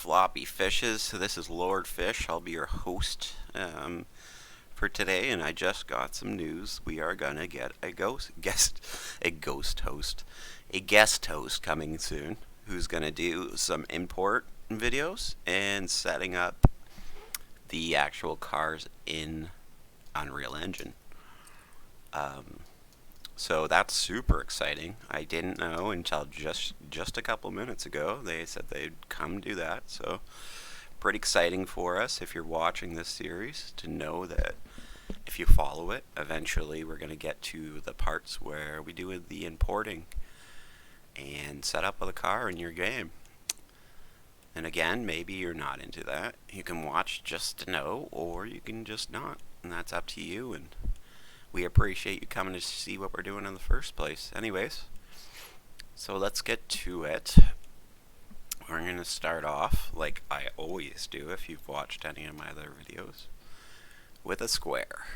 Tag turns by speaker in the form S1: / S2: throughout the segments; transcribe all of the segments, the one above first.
S1: floppy fishes. So this is Lord Fish. I'll be your host for today, and I just got some news. We are gonna get a guest host coming soon, who's gonna do some import videos and setting up the actual cars in Unreal Engine. Um, so that's super exciting. I didn't know until just a couple minutes ago. They said they'd come do that. So pretty exciting for us if you're watching this series to know that if you follow it, eventually we're going to get to the parts where we do the importing and set up of the car in your game. And again, maybe you're not into that. You can watch just to know, or you can just not. And that's up to you. And we appreciate you coming to see what we're doing in the first place. Anyways, so let's get to it. We're going to start off, like I always do if you've watched any of my other videos, with a square.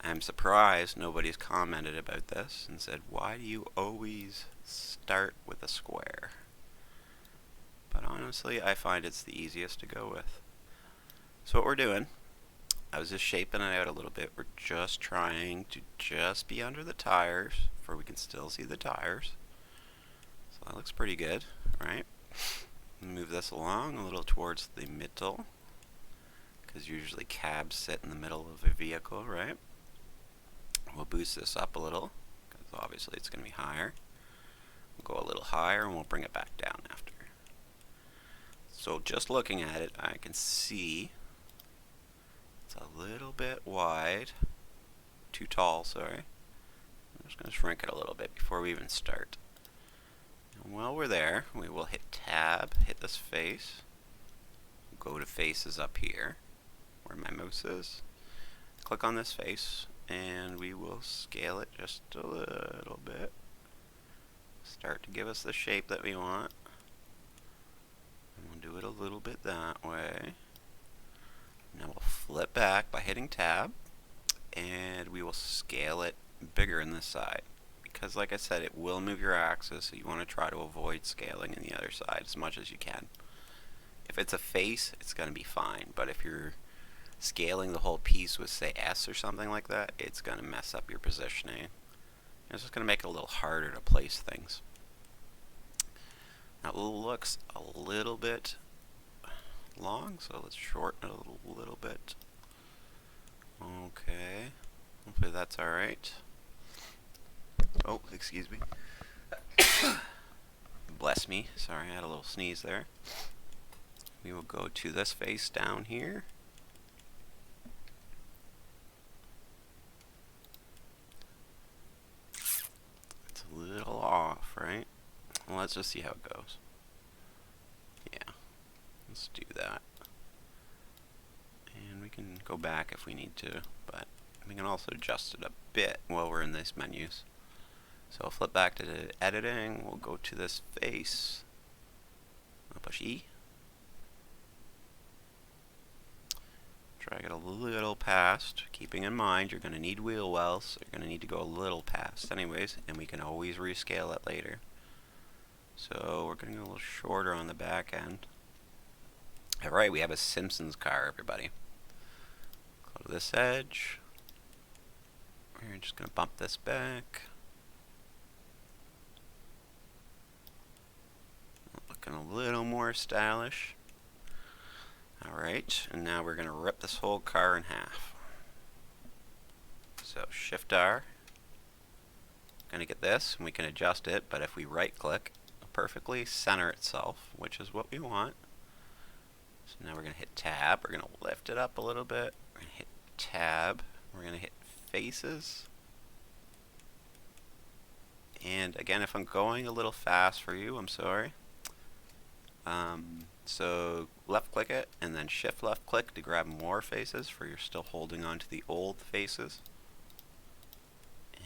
S1: I'm surprised nobody's commented about this and said, why do you always start with a square? But honestly, I find it's the easiest to go with. So what we're doing, I was just shaping it out a little bit. We're just trying to just be under the tires, for we can still see the tires. So that looks pretty good, right? Move this along a little towards the middle, because usually cabs sit in the middle of a vehicle, right? We'll boost this up a little, because obviously it's going to be higher. We'll go a little higher and we'll bring it back down after. So just looking at it, I can see it's a little bit wide. Too tall, sorry. I'm just going to shrink it a little bit before we even start. And while we're there, we will hit tab, hit this face, go to faces up here, where my mouse is. Click on this face, and we will scale it just a little bit. Start to give us the shape that we want. And we'll do it a little bit that way. Now we'll flip back by hitting tab, and we will scale it bigger in this side. Because like I said, it will move your axis, so you want to try to avoid scaling in the other side as much as you can. If it's a face, it's going to be fine, but if you're scaling the whole piece with, say, S or something like that, it's going to mess up your positioning. It's just going to make it a little harder to place things. Now it looks a little bit long, so let's shorten it a little bit. Okay, hopefully that's alright. Oh, excuse me. Bless me, sorry, I had a little sneeze there. We will go to this face down here. It's a little off, right? Well, let's just see how it goes. Yeah, let's do that. And we can go back if we need to, but we can also adjust it a bit while we're in these menus. So I'll flip back to the editing, we'll go to this face, I'll push E. Drag it a little past, keeping in mind you're going to need wheel wells, so you're going to need to go a little past anyways, and we can always rescale it later. So we're going to go a little shorter on the back end. Alright, we have a Simpsons car, everybody. Go to this edge. We're just going to bump this back. Looking a little more stylish. Alright, and now we're going to rip this whole car in half. So Shift R. Going to get this, and we can adjust it, but if we right click, it'll perfectly center itself, which is what we want. So now we're going to hit tab, we're going to lift it up a little bit, we're going to hit tab, we're going to hit faces. And again, if I'm going a little fast for you, I'm sorry. So left click it and then shift left click to grab more faces for you're still holding on to the old faces.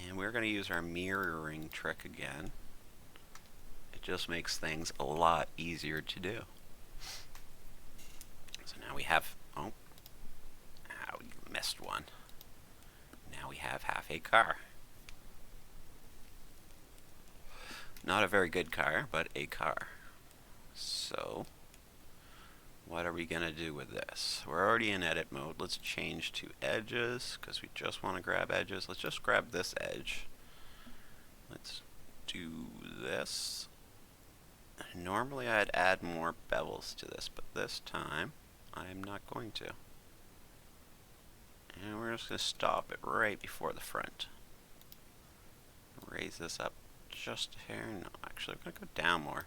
S1: And we're going to use our mirroring trick again. It just makes things a lot easier to do. So now we have, oh, we missed one. Now we have half a car. Not a very good car, but a car. So, what are we going to do with this? We're already in edit mode. Let's change to edges, because we just want to grab edges. Let's just grab this edge. Let's do this. Normally I'd add more bevels to this, but this time I'm not going to. And we're just going to stop it right before the front. Raise this up just a hair. No, actually we're going to go down more.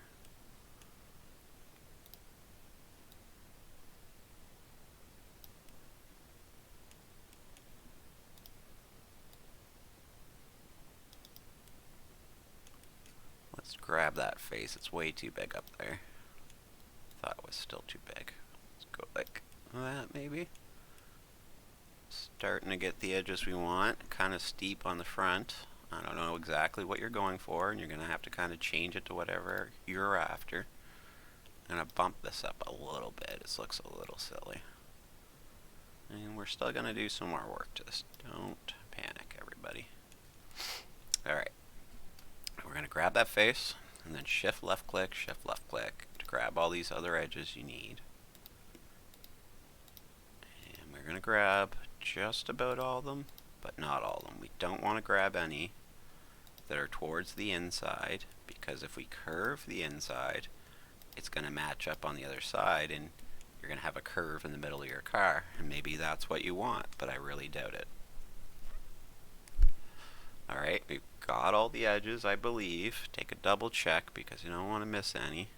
S1: Let's grab that face. It's way too big up there. Thought it was still too big. Let's go like that maybe. Starting to get the edges we want. Kind of steep on the front. I don't know exactly what you're going for, and you're going to have to kind of change it to whatever you're after. I'm going to bump this up a little bit. It looks a little silly. And we're still going to do some more work to this. Don't panic, everybody. Alright. We're going to grab that face, and then shift left click to grab all these other edges you need. And we're going to grab just about all of them, but not all of them. We don't want to grab any that are towards the inside, because if we curve the inside, it's going to match up on the other side, and you're going to have a curve in the middle of your car, and maybe that's what you want, but I really doubt it. Alright, we've got all the edges, I believe. Take a double check because you don't want to miss any.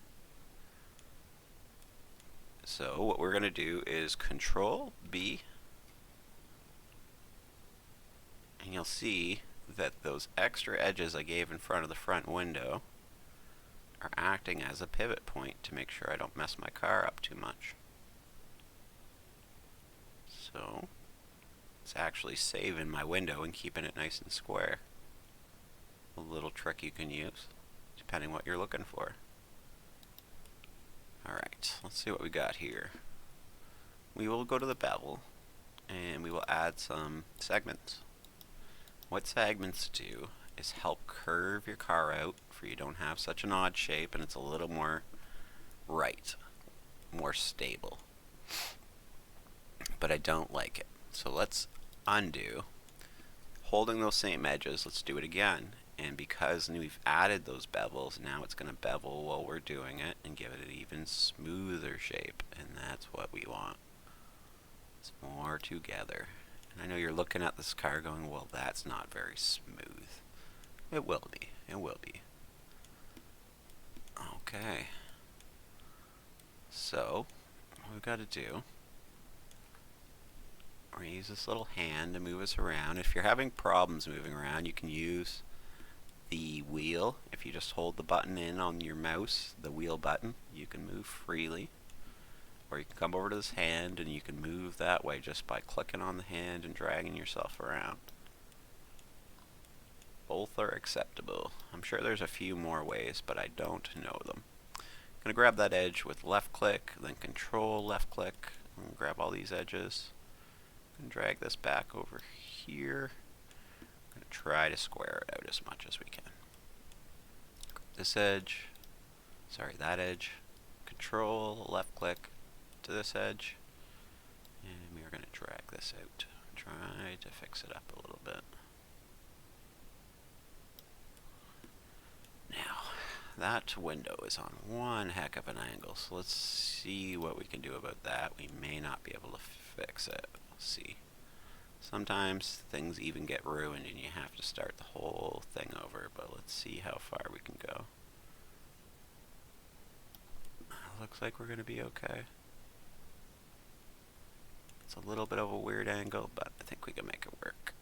S1: So what we're going to do is Control B, and you'll see that those extra edges I gave in front of the front window are acting as a pivot point to make sure I don't mess my car up too much. So it's actually saving my window and keeping it nice and square. A little trick you can use, depending what you're looking for. Alright, let's see what we got here. We will go to the bevel, and we will add some segments. What segments do is help curve your car out for you don't have such an odd shape, and it's a little more right, more stable. But I don't like it. So let's undo. Holding those same edges, let's do it again. And because we've added those bevels, now it's going to bevel while we're doing it and give it an even smoother shape. And that's what we want. It's more together. And I know you're looking at this car going, well, that's not very smooth. It will be. It will be. Okay. So, what we've got to do, we're going to use this little hand to move us around. If you're having problems moving around, you can use the wheel. If you just hold the button in on your mouse, the wheel button, you can move freely. Or you can come over to this hand and you can move that way just by clicking on the hand and dragging yourself around. Both are acceptable. I'm sure there's a few more ways, but I don't know them. I'm going to grab that edge with left click, then Control left click, and grab all these edges. And drag this back over here. I'm going to try to square it out as much as we can. This edge, sorry, that edge. Control left click to this edge, and we are going to drag this out. Try to fix it up a little bit. Now, that window is on one heck of an angle, so let's see what we can do about that. We may not be able to fix it. We'll see. Sometimes things even get ruined and you have to start the whole thing over, but let's see how far we can go. Looks like we're going to be okay. It's a little bit of a weird angle, but I think we can make it work.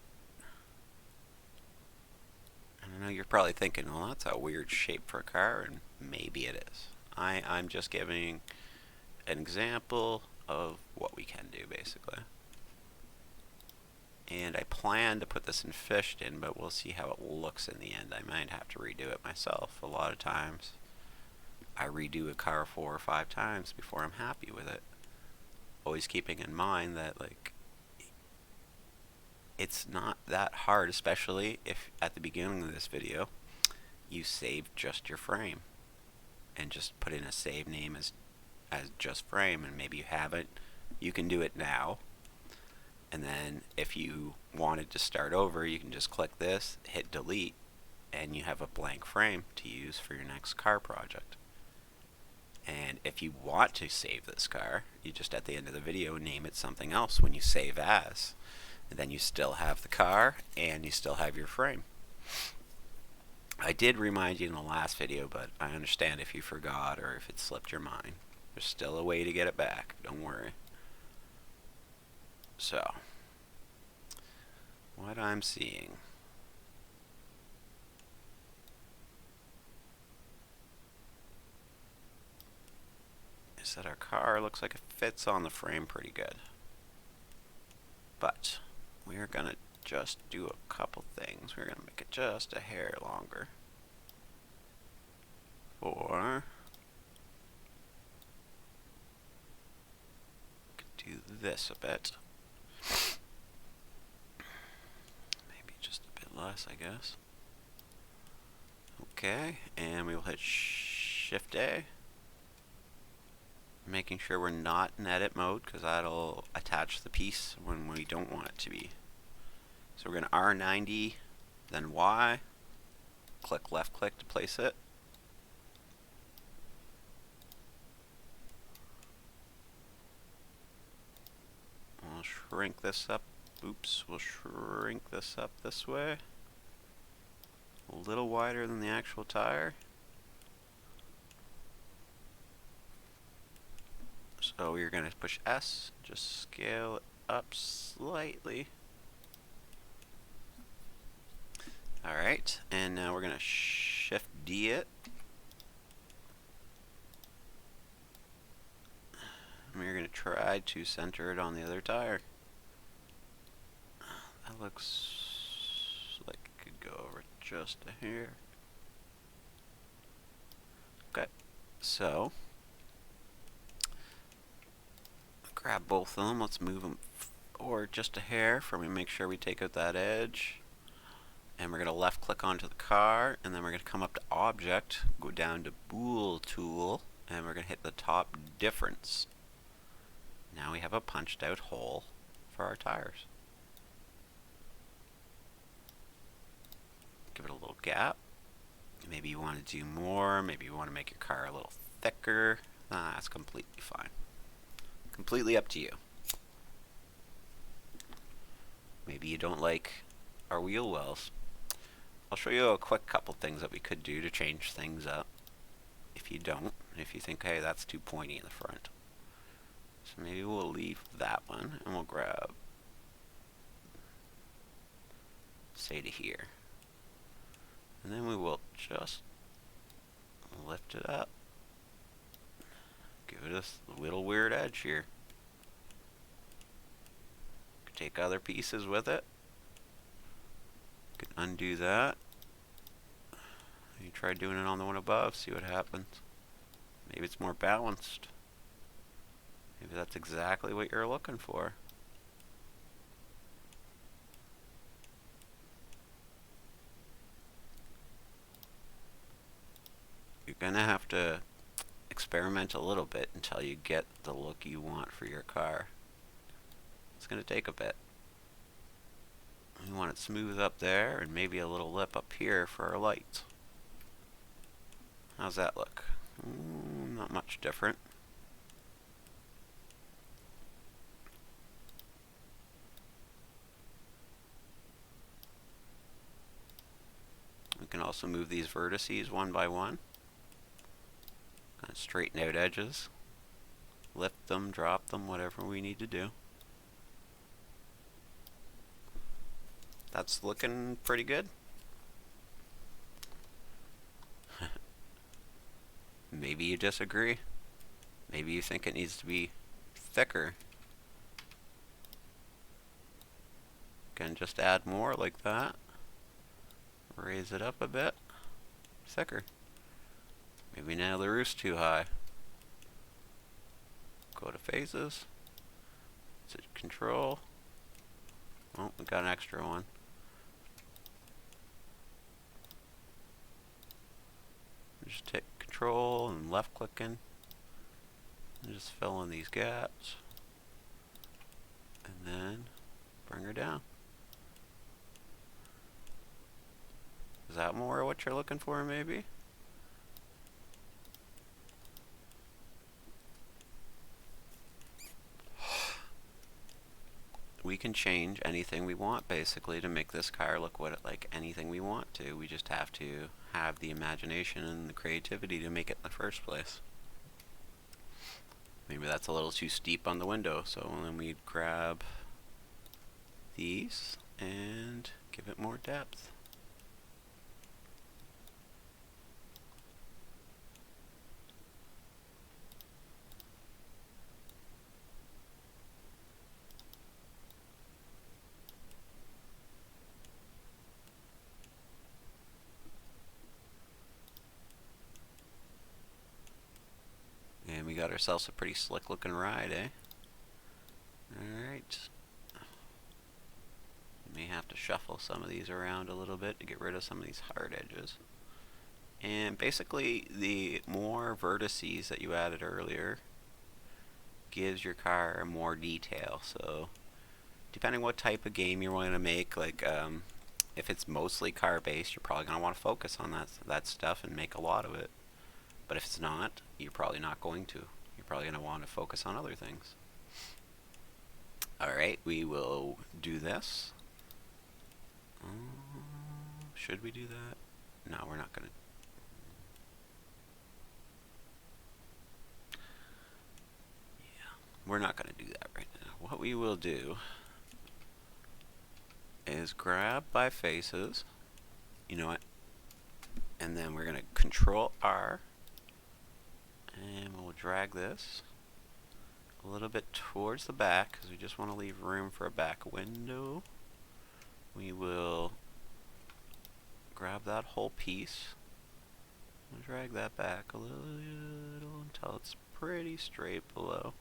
S1: And I know you're probably thinking, well, that's a weird shape for a car, and maybe it is. I'm just giving an example of what we can do, basically. And I plan to put this in fished in, but we'll see how it looks in the end. I might have to redo it myself. A lot of times, I redo a car 4 or 5 times before I'm happy with it. Always keeping in mind that, like, it's not that hard, especially if at the beginning of this video you saved just your frame. and just put in a save name as just frame, and maybe you haven't, you can do it now. And then if you wanted to start over, you can just click this, hit delete, and you have a blank frame to use for your next car project. And if you want to save this car, you just at the end of the video name it something else when you save as. And then you still have the car and you still have your frame. I did remind you in the last video, but I understand if you forgot or if it slipped your mind. There's still a way to get it back, don't worry. So, what I'm seeing is that our car looks like it fits on the frame pretty good. But we're gonna just do a couple things. We're gonna make it just a hair longer. Or do this a bit. Maybe just a bit less, I guess. Okay, and we will hit Shift A. Making sure we're not in edit mode, because that'll attach the piece when we don't want it to be. So we're going to R90, then Y, click left click to place it. We'll shrink this up. Oops, we'll shrink this up this way. A little wider than the actual tire. So we're going to push S, just scale it up slightly. Alright, and now we're going to Shift D it. And we're going to try to center it on the other tire. That looks like it could go over just a hair. Okay, so grab both of them. Let's move them forward just a hair for me. Make sure we take out that edge. And we're going to left click onto the car, and then we're going to come up to Object, go down to Bool Tool, and we're going to hit the top difference. Now we have a punched out hole for our tires. Give it a little gap. Maybe you want to do more, maybe you want to make your car a little thicker. That's completely fine. Completely up to you. Maybe you don't like our wheel wells. I'll show you a quick couple things that we could do to change things up. If you don't, if you think, hey, that's too pointy in the front. So maybe we'll leave that one and we'll grab, say, to here. And then we will just lift it up. Give it a little weird edge here. Could take other pieces with it. Can undo that. You try doing it on the one above, see what happens. Maybe it's more balanced. Maybe that's exactly what you're looking for. You're gonna have to experiment a little bit until you get the look you want for your car. It's gonna take a bit. We want it smooth up there and maybe a little lip up here for our lights. How's that look? Not much different. We can also move these vertices one by one. Kind of straighten out edges. Lift them, drop them, whatever we need to do. That's looking pretty good. Maybe you disagree. Maybe you think it needs to be thicker. Can just add more like that. Raise it up a bit. Thicker. Maybe now the roof's too high. Go to phases. Set control. Oh, we got an extra one. Just hit control control and left clicking and just fill in these gaps and then bring her down. Is that more what you're looking for, maybe? We can change anything we want, basically, to make this car look like anything we want to. We just have to have the imagination and the creativity to make it in the first place. Maybe that's a little too steep on the window, so then we'd grab these and give it more depth. And we got ourselves a pretty slick looking ride, eh? Alright. May have to shuffle some of these around a little bit to get rid of some of these hard edges. And basically, the more vertices that you added earlier gives your car more detail. So, depending what type of game you're wanting to make, like if it's mostly car based, you're probably going to want to focus on that stuff and make a lot of it. But if it's not, you're probably not going to. You're probably going to want to focus on other things. Alright, we will do this. Should we do that? No, we're not going to. Yeah, we're not going to do that right now. What we will do is grab by faces. You know what? And then we're going to Control R. And we'll drag this a little bit towards the back because we just want to leave room for a back window. We will grab that whole piece and drag that back a little until it's pretty straight below.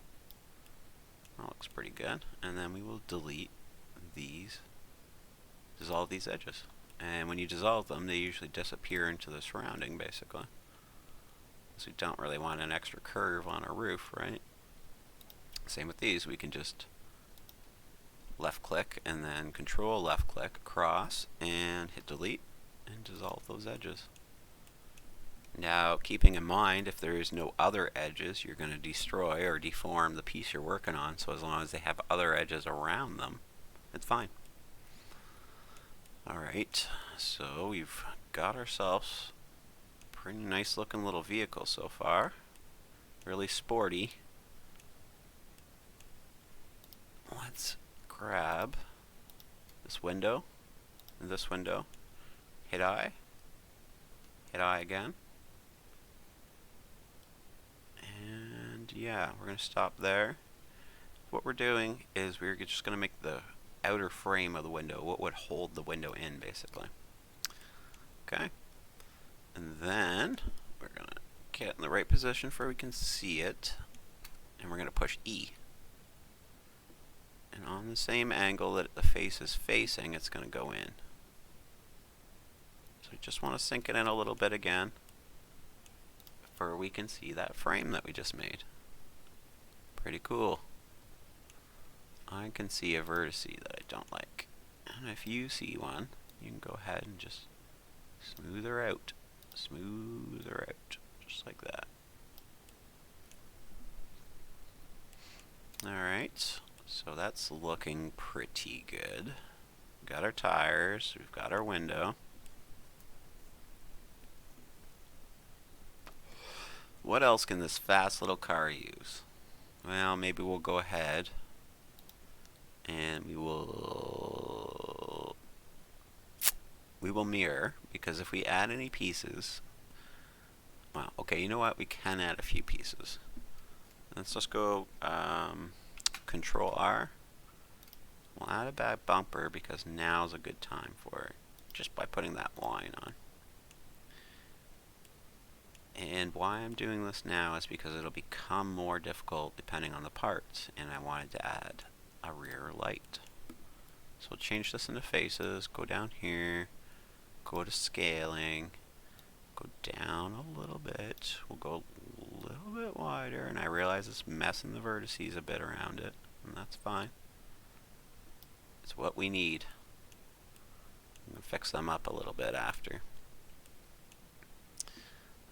S1: That looks pretty good. And then we will delete these, dissolve these edges. And when you dissolve them, they usually disappear into the surrounding, basically. So we don't really want an extra curve on our roof, right? Same with these. We can just left click and then Control left click across and hit delete and dissolve those edges. Now, keeping in mind, if there is no other edges, you're going to destroy or deform the piece you're working on. So as long as they have other edges around them, it's fine. Alright, so we've got ourselves pretty nice looking little vehicle so far. Really sporty. Let's grab this window and this window. Hit I. Hit I again. And yeah, we're going to stop there. What we're doing is we're just going to make the outer frame of the window, what would hold the window in, basically. Okay. And then we're going to get in the right position where we can see it. And we're going to push E. And on the same angle that the face is facing, it's going to go in. So we just want to sink it in a little bit again before we can see that frame that we just made. Pretty cool. I can see a vertex that I don't like. And if you see one, you can go ahead and just smooth her out. Smooth her out. Just like that. Alright. So that's looking pretty good. We've got our tires. We've got our window. What else can this fast little car use? Well, maybe we'll go ahead and we will mirror, because if we add any pieces, well, okay, you know what, we can add a few pieces. Let's just go Control R. We'll add a back bumper because now's a good time for it, just by putting that line on. And why I'm doing this now is because it'll become more difficult depending on the parts, and I wanted to add a rear light. So we'll change this into faces, go down here, go to scaling, go down a little bit, we'll go bit wider, and I realize it's messing the vertices a bit around it, and that's fine. It's what we need. I'm going to fix them up a little bit after.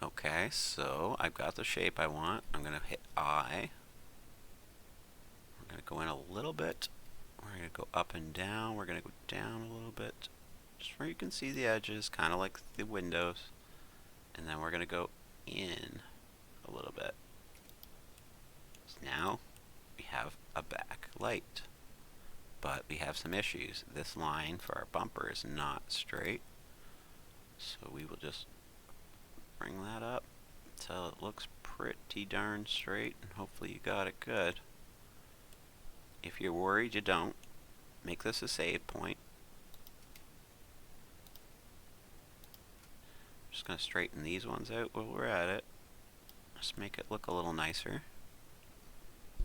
S1: Okay, so I've got the shape I want. I'm going to hit I. We're going to go in a little bit. We're going to go up and down. We're going to go down a little bit, just where you can see the edges, kind of like the windows. And then we're going to go in a little bit. So now we have a backlight. But we have some issues. This line for our bumper is not straight. So we will just bring that up until it looks pretty darn straight, and hopefully you got it good. If you're worried you don't, make this a save point. Just going to straighten these ones out while we're at it. Just make it look a little nicer.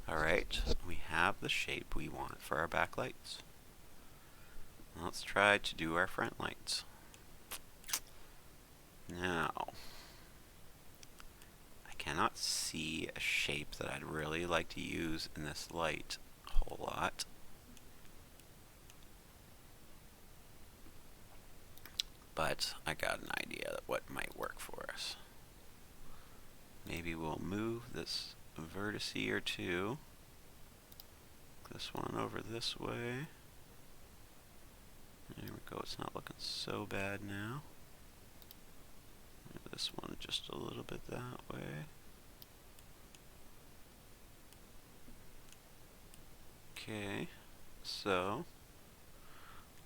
S1: Alright, we have the shape we want for our backlights. Let's try to do our front lights. Now, I cannot see a shape that I'd really like to use in this light a whole lot. But I got an idea of what might work for us. Maybe we'll move this vertex or two. This one over this way. There we go, it's not looking so bad now. Move this one just a little bit that way. Okay, so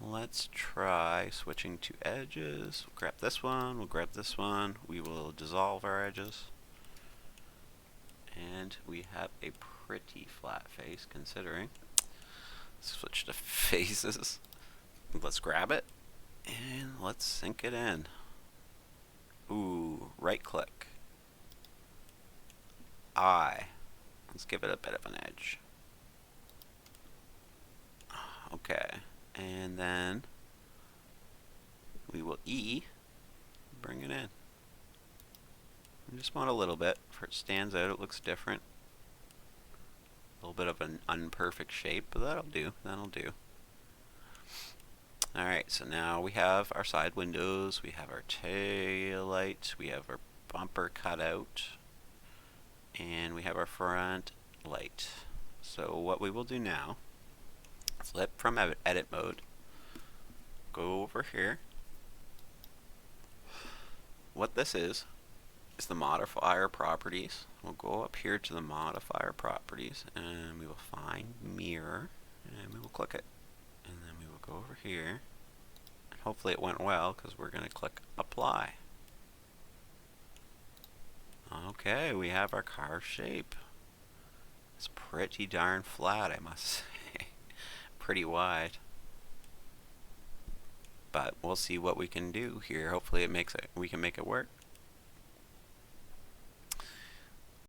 S1: let's try switching to edges. We'll grab this one, we'll grab this one, we will dissolve our edges. And we have a pretty flat face considering. Switch to faces. Let's grab it and let's sink it in. Ooh, right click. I. Let's give it a bit of an edge. Okay, and then we will E, bring it in. I just want a little bit, for it stands out, it looks different. A little bit of an unperfect shape, but that'll do, that'll do. Alright, so now we have our side windows, we have our tail light, we have our bumper cut out, and we have our front light. So what we will do now, flip from edit mode, go over here. What this is the modifier properties. We'll go up here to the modifier properties and we will find mirror and we will click it. And then we will go over here. And hopefully it went well because we're going to click apply. Okay, we have our car shape. It's pretty darn flat, I must say. Pretty wide. But we'll see what we can do here. Hopefully we can make it work.